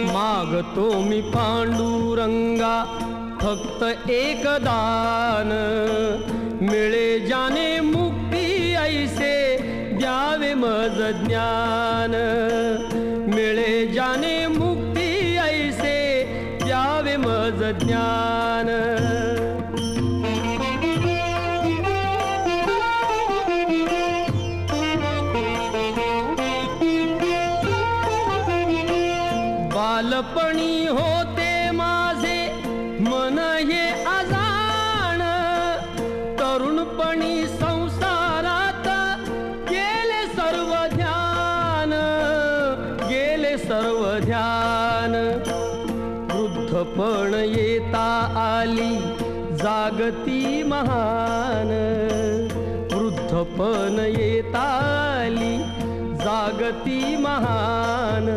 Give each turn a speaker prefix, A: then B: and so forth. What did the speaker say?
A: मागतो मी पांडुरंगा फक्त एक दान, मिळे जाने मुक्ती ऐसे द्यावे मज ज्ञान, मिळे जाने मुक्ती ऐसे द्यावे मज ज्ञान। बालपणी होते माझे मन हे अजाण, तरुणपणी संसारात गेले सर्व ध्यान, गेले सर्व ध्यान। वृद्धपण येता आली जागती महान, वृद्धपण येता आली जागती महान।